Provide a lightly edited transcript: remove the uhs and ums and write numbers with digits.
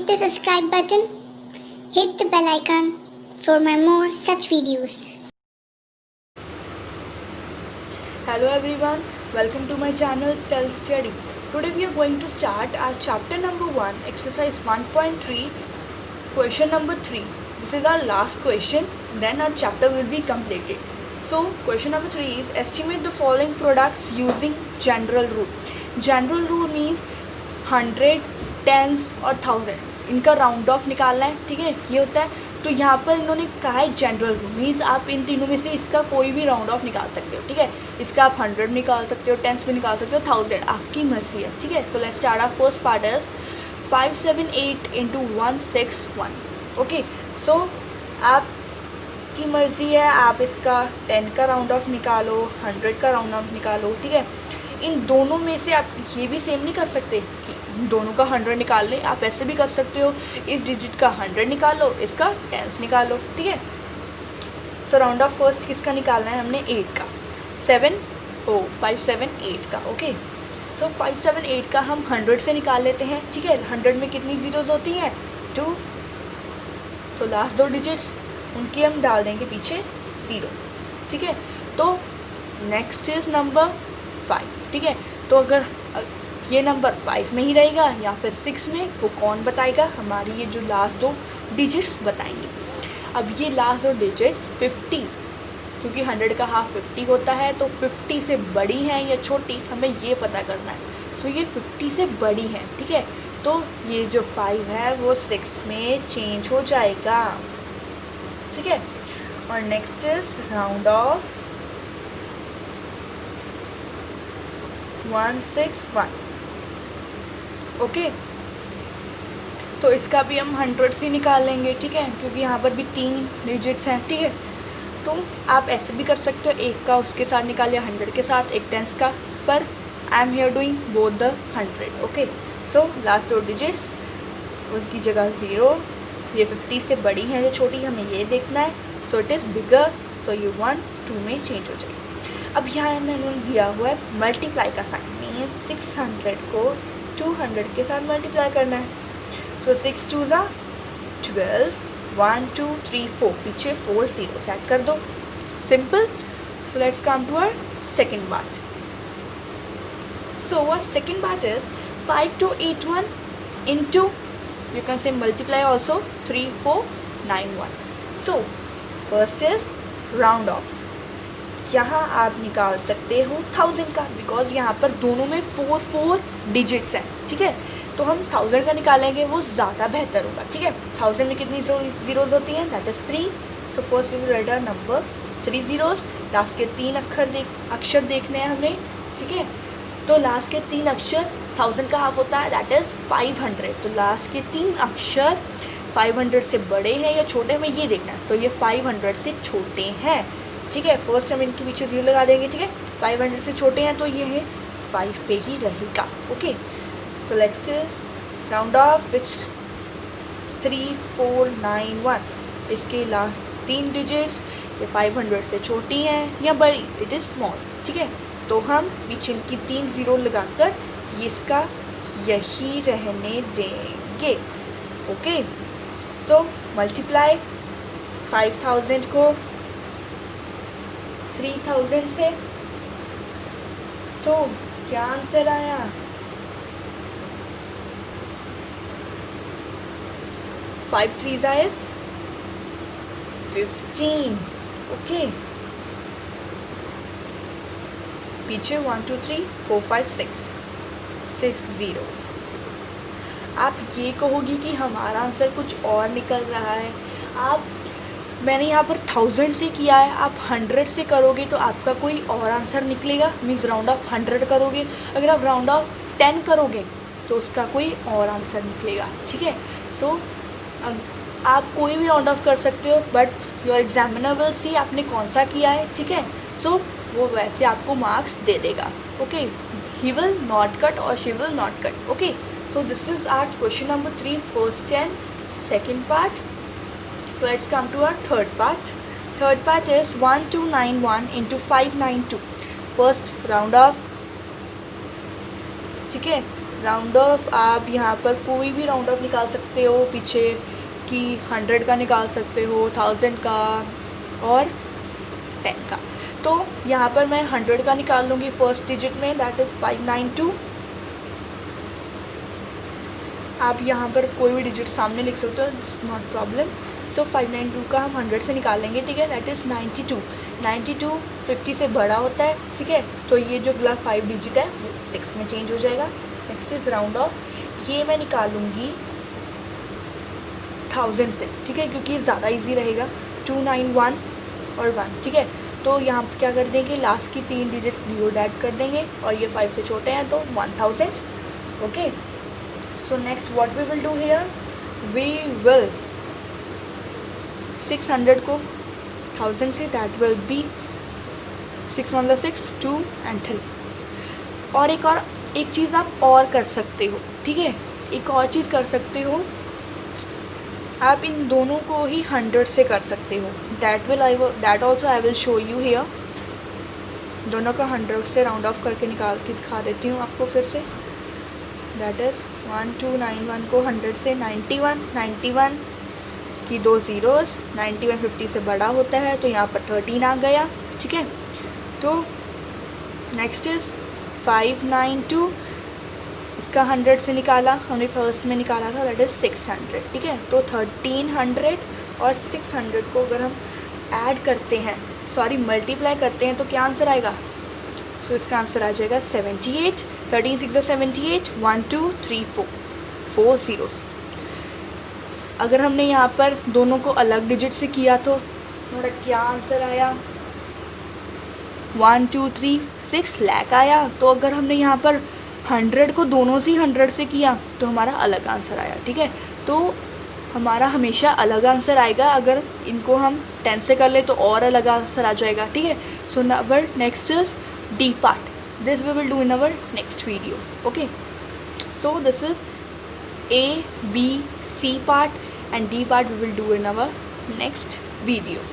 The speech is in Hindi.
hit the subscribe button, hit the bell icon for my more such videos. Hello everyone, welcome to my channel Self Study. Today we are going to start our chapter number 1, exercise 1.3, question number 3. This is our last question, then our chapter will be completed. So question number 3 is estimate the following products using general rule. General rule means 100, tens और 1000 इनका राउंड ऑफ निकालना है. ठीक है, ये होता है. तो यहाँ पर इन्होंने कहा है जनरल रूल मीन्स आप इन तीनों में से इसका कोई भी राउंड ऑफ निकाल सकते हो. ठीक है, इसका आप 100 निकाल सकते हो, टेंस भी निकाल सकते हो, 1000 आपकी मर्जी है. ठीक है, so let's start our first part is 578 into 161. Okay, so आपकी मर्जी है, आप इसका 10 का राउंड ऑफ निकालो, 100 का राउंड ऑफ निकालो. ठीक है, इन दोनों में से आप ये भी सेम नहीं कर सकते कि दोनों का 100 निकाल लें. आप ऐसे भी कर सकते हो, इस डिजिट का 100 निकालो, इसका टेंस निकालो. ठीक है, सो राउंड ऑफ फर्स्ट किसका निकालना है हमने 8 का, 578 का. ओके, सो 578 का हम 100 से निकाल लेते हैं. ठीक है, 100 में कितनी ज़ीरोज़ होती हैं 2, तो लास्ट दो डिजिट्स उनकी हम डाल देंगे पीछे 0. ठीक है, तो नेक्स्ट इज़ नंबर 5. ठीक है, तो अगर ये नंबर 5 में ही रहेगा या फिर 6 में, वो कौन बताएगा, हमारी ये जो लास्ट दो डिजिट्स बताएंगे. अब ये लास्ट दो डिजिट्स 50, क्योंकि 100 का हाफ 50 होता है, तो 50 से बड़ी हैं या छोटी हमें ये पता करना है. सो ये 50 से बड़ी हैं. ठीक है, तो ये जो 5 है वो 6 में चेंज हो जाएगा. ठीक है, और next is round of 161. Okay, तो इसका भी हम 100 से निकाल लेंगे. ठीक है, क्योंकि यहाँ पर भी 3 डिजिट्स हैं. ठीक है, तो आप ऐसे भी कर सकते हो, एक का उसके साथ निकालिए 100 के साथ, एक टेंस का, पर I am here doing both the 100. Okay, so last दो डिजिट्स उनकी जगह 0. ये 50 से बड़ी है या छोटी हमें ये देखना है. सो इट इज़ बिगर, सो ये 1 2 में चेंज हो जाएगी. अब यहाँ इन्होंने दिया हुआ है मल्टीप्लाई का साइन, मीन्स 600 को 200 के साथ मल्टीप्लाई करना है. सो 6 2 ज़ा 12, 1 2 3 4, पीछे 4 0 सेट कर दो. Simple. So let's come to our second part. So our second part is 5281 into, you can say multiply also, 3491. So first is round off. यहाँ आप निकाल सकते हो 1000 का, बिकॉज यहाँ पर दोनों में 4 डिजिट्स हैं. ठीक है, तो हम 1000 का निकालेंगे, वो ज़्यादा बेहतर होगा. ठीक है, 1000 में कितनी ज़ीरोज़ होती हैं, that is 3. So first we will write our number 3 zeros. Last के 3 अक्षर देखने हैं हमें. ठीक है, तो लास्ट के 3 अक्षर 1000 का हाफ होता है, दैट इज़ 500. तो लास्ट के 3 अक्षर 500 से बड़े हैं या छोटे, हमें ये देखना है. तो ये 500 से छोटे हैं. ठीक है, फर्स्ट हम इनके पीछे 0 लगा देंगे. ठीक है, 500 से छोटे हैं तो ये है 5 पे ही रहेगा. Okay, so next is round of which 3491. इसके लास्ट 3 डिजिट्स ये 500 से छोटी हैं या बड़ी, इट इज़ स्मॉल. ठीक है, तो हम पीछे इनकी 3 0 लगाकर ये इसका यही रहने देंगे. ओके, सो मल्टीप्लाई 5000 को 3000 से. सो क्या आंसर आया, 5 3 इज 15. ओके, पीछे 1 2 3 4 5 6 ज़ीरोज़. आप ये कहोगी कि हमारा आंसर कुछ और निकल रहा है. मैंने यहाँ पर 1000 से किया है, आप 100 से करोगे तो आपका कोई और आंसर निकलेगा, मीन्स राउंड ऑफ 100 करोगे. अगर आप राउंड ऑफ 10 करोगे तो उसका कोई और आंसर निकलेगा. ठीक है, सो आप कोई भी राउंड ऑफ कर सकते हो, but your examiner will see आपने कौन सा किया है. ठीक है, सो वो वैसे आपको मार्क्स दे देगा. Okay, he will not cut or she will not cut. Okay, so this is our question number 3 first and second part. So let's come to our third part. Third part is 1291 into 592. First round off. ठीक है, राउंड ऑफ आप यहाँ पर कोई भी राउंड ऑफ निकाल सकते हो, पीछे कि 100 का निकाल सकते हो, 1000 का और 10 का। तो यहाँ पर मैं 100 का निकाल लूँगी फर्स्ट डिजिट में, दैट इज़ 592। आप यहाँ पर कोई भी डिजिट सामने लिख सकते हो, इट्स नॉट प्रॉब्लम। सो 592 का हम 100 से निकालेंगे, ठीक है, दैट इज़ 92। 92 50 से बड़ा होता है, ठीक है, तो ये जो अगला 5 डिजिट है वो 6 में चेंज हो जाएगा। नेक्स्ट इज़ राउंड ऑफ, ये मैं निकालूंगी 1000 से, ठीक है, क्योंकि ज़्यादा इजी रहेगा। 291 और 1, ठीक है, तो यहाँ पर क्या कर देंगे, लास्ट की 3 डिजिट्स 0 ऐड कर देंगे और ये 5 से छोटे हैं तो 1000, okay. So next what we will do here, we will 600 को 1000 से, that will be 6 1 6 2 and 3। और एक चीज़ आप और कर सकते हो, ठीक है, एक और चीज़ कर सकते हो, आप इन दोनों को ही 100 से कर सकते हो। That also I will show you here. दोनों का 100 से राउंड ऑफ करके निकाल के दिखा देती हूँ आपको फिर से। दैट इज़ 1291 को 100 से 91 की 2 ज़ीरोज़, 91 50 से बड़ा होता है तो यहाँ पर 13 आ गया, ठीक है। तो नेक्स्ट इज़ 592, इसका 100 से निकाला हमने, फर्स्ट में निकाला था, दैट इज़ 600, ठीक है। तो 1300 और 600 को अगर हम ऐड करते हैं, मल्टीप्लाई करते हैं तो क्या आंसर आएगा, तो इसका आंसर आ जाएगा 78। 13 6 78, 1 2 3 4 ज़ीरोज़। अगर हमने यहाँ पर दोनों को अलग डिजिट से किया तो हमारा क्या आंसर आया, 1 2 3 6 लाख आया। तो अगर हमने यहाँ पर 100 को दोनों से 100 से किया तो हमारा अलग आंसर आया, ठीक है। तो हमारा हमेशा अलग आंसर आएगा, अगर इनको हम 10 से कर ले तो और अलग आंसर आ जाएगा, ठीक है। So now next is D part. This we will do in our next video, okay. So this is A, B, C part and D part we will do in our next video.